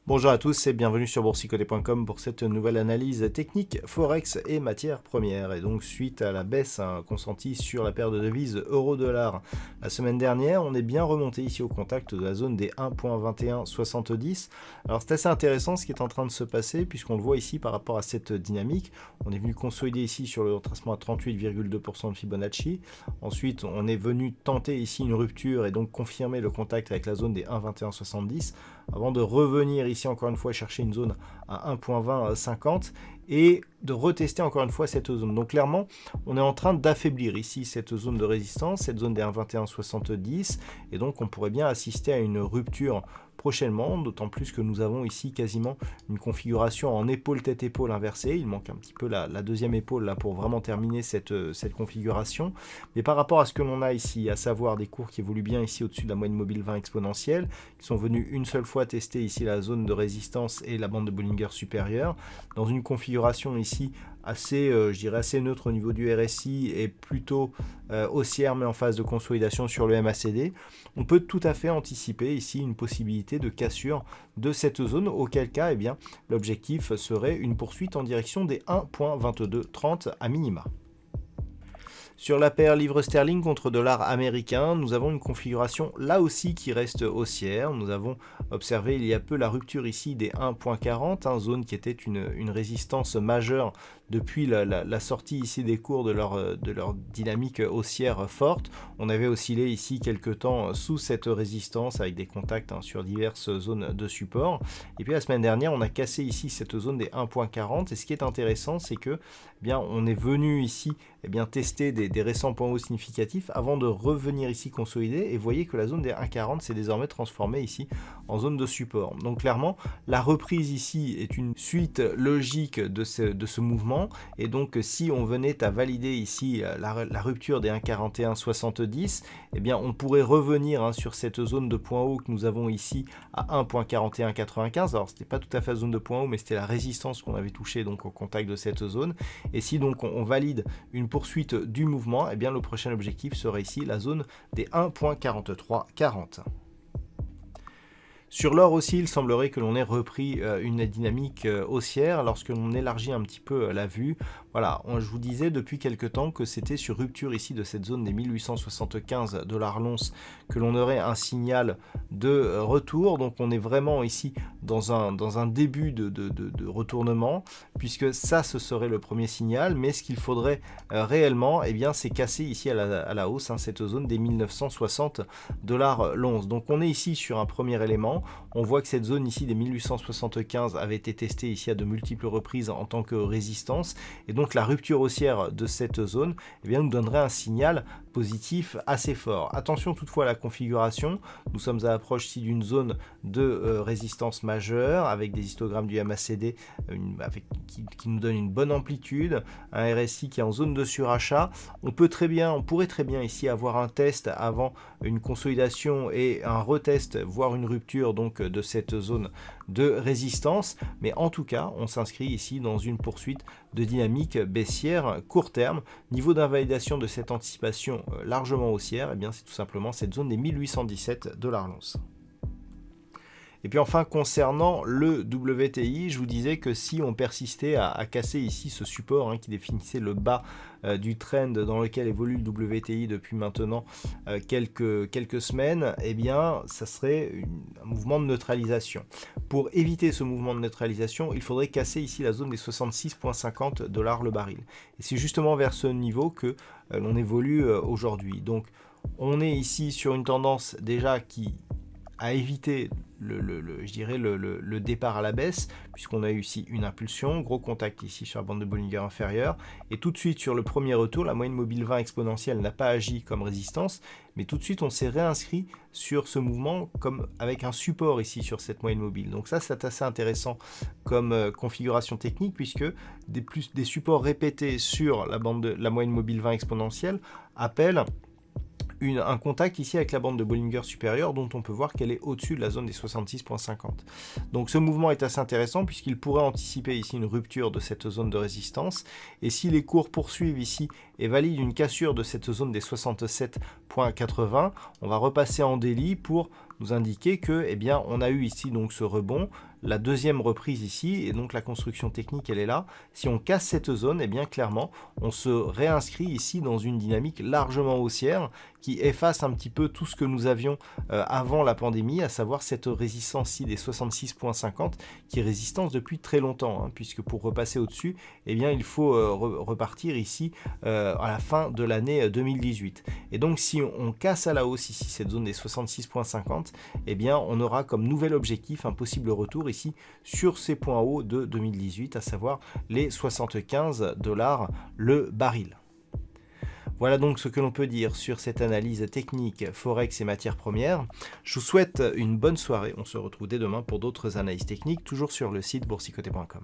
Bonjour à tous et bienvenue sur boursicoté.com pour cette nouvelle analyse technique Forex et matières premières. Et donc suite à la baisse consentie sur la paire de devises euro-dollar la semaine dernière, on est bien remonté ici au contact de la zone des 1.2170. Alors c'est assez intéressant ce qui est en train de se passer puisqu'on le voit ici par rapport à cette dynamique. On est venu consolider ici sur le retracement à 38,2% de Fibonacci. Ensuite on est venu tenter ici une rupture et donc confirmer le contact avec la zone des 1.2170 avant de revenir ici encore une fois chercher une zone à 1.2050 et de retester encore une fois cette zone. Donc clairement, on est en train d'affaiblir ici cette zone de résistance, cette zone des 1.2170 et donc on pourrait bien assister à une rupture prochainement, d'autant plus que nous avons ici quasiment une configuration en épaule tête-épaule inversée. Il manque un petit peu la deuxième épaule là pour vraiment terminer cette configuration. Mais par rapport à ce que l'on a ici, à savoir des cours qui évoluent bien ici au-dessus de la moyenne mobile 20 exponentielle, qui sont venus une seule fois tester ici la zone de résistance et la bande de Bollinger supérieure, dans une configuration ici assez, je dirais assez neutre au niveau du RSI et plutôt haussière mais en phase de consolidation sur le MACD, on peut tout à fait anticiper ici une possibilité de cassure de cette zone, auquel cas eh bien l'objectif serait une poursuite en direction des 1.2230 à minima. Sur la paire livre sterling contre dollar américain, nous avons une configuration là aussi qui reste haussière. Nous avons observé il y a peu la rupture ici des 1.40, zone qui était une résistance majeure depuis la sortie ici des cours de leur dynamique haussière forte. On avait oscillé ici quelques temps sous cette résistance avec des contacts sur diverses zones de support. Et puis la semaine dernière, on a cassé ici cette zone des 1.40 et ce qui est intéressant, c'est que eh bien, on est venu ici eh bien, tester des récents points hauts significatifs avant de revenir ici consolider et vous voyez que la zone des 1.40 s'est désormais transformée ici en zone de support. Donc clairement, la reprise ici est une suite logique de ce mouvement et donc si on venait à valider ici la rupture des 1.4170, eh bien on pourrait revenir sur cette zone de point haut que nous avons ici à 1.4195. Alors c'était pas tout à fait la zone de point haut, mais c'était la résistance qu'on avait touchée donc au contact de cette zone. Et si donc on valide une poursuite du mouvement, eh bien le prochain objectif serait ici la zone des 1.4340. Sur l'or aussi, il semblerait que l'on ait repris une dynamique haussière lorsque l'on élargit un petit peu la vue. Voilà, je vous disais depuis quelques temps que c'était sur rupture ici de cette zone des 1875 $ l'once que l'on aurait un signal de retour. Donc on est vraiment ici dans un début de retournement, puisque ça ce serait le premier signal. Mais ce qu'il faudrait réellement, eh bien, c'est casser ici à la hausse cette zone des 1960 $ l'once. Donc on est ici sur un premier élément. On voit que cette zone ici des 1875 avait été testée ici à de multiples reprises en tant que résistance et donc la rupture haussière de cette zone eh bien, nous donnerait un signal positif assez fort. Attention toutefois à la configuration, nous sommes à l'approche ici d'une zone de résistance majeure avec des histogrammes du MACD qui nous donne une bonne amplitude, un RSI qui est en zone de surachat. On pourrait très bien ici avoir un test avant une consolidation et un retest, voire une rupture donc de cette zone de résistance, mais en tout cas on s'inscrit ici dans une poursuite de dynamique baissière court terme. Niveau d'invalidation de cette anticipation largement haussière, eh bien c'est tout simplement cette zone des 1817 $ l'once. Et puis enfin, concernant le WTI, je vous disais que si on persistait à casser ici ce support qui définissait le bas du trend dans lequel évolue le WTI depuis maintenant quelques semaines, eh bien ça serait un mouvement de neutralisation. Pour éviter ce mouvement de neutralisation, il faudrait casser ici la zone des 66,50 $ le baril. Et c'est justement vers ce niveau que l'on évolue aujourd'hui. Donc on est ici sur une tendance déjà qui à éviter je dirais le départ à la baisse, puisqu'on a eu ici une impulsion, gros contact ici sur la bande de Bollinger inférieure, et tout de suite sur le premier retour, la moyenne mobile 20 exponentielle n'a pas agi comme résistance, mais tout de suite on s'est réinscrit sur ce mouvement comme avec un support ici sur cette moyenne mobile. Donc ça c'est assez intéressant comme configuration technique, puisque des supports répétés sur la moyenne mobile 20 exponentielle appellent un contact ici avec la bande de Bollinger supérieure, dont on peut voir qu'elle est au-dessus de la zone des 66,50. Donc ce mouvement est assez intéressant puisqu'il pourrait anticiper ici une rupture de cette zone de résistance, et si les cours poursuivent ici et valident une cassure de cette zone des 67,80, on va repasser en daily pour nous indiquer que, eh bien, on a eu ici donc ce rebond, la deuxième reprise ici, et donc la construction technique elle est là. Si on casse cette zone, eh bien clairement on se réinscrit ici dans une dynamique largement haussière qui efface un petit peu tout ce que nous avions avant la pandémie, à savoir cette résistance-ci des 66,50 qui est résistance depuis très longtemps, hein, puisque pour repasser au-dessus, eh bien il faut repartir ici à la fin de l'année 2018. Et donc si on casse à la hausse ici cette zone des 66,50, eh bien on aura comme nouvel objectif un possible retour ici sur ces points hauts de 2018, à savoir les 75 $ le baril. Voilà donc ce que l'on peut dire sur cette analyse technique Forex et matières premières. Je vous souhaite une bonne soirée. On se retrouve dès demain pour d'autres analyses techniques, toujours sur le site boursicoté.com.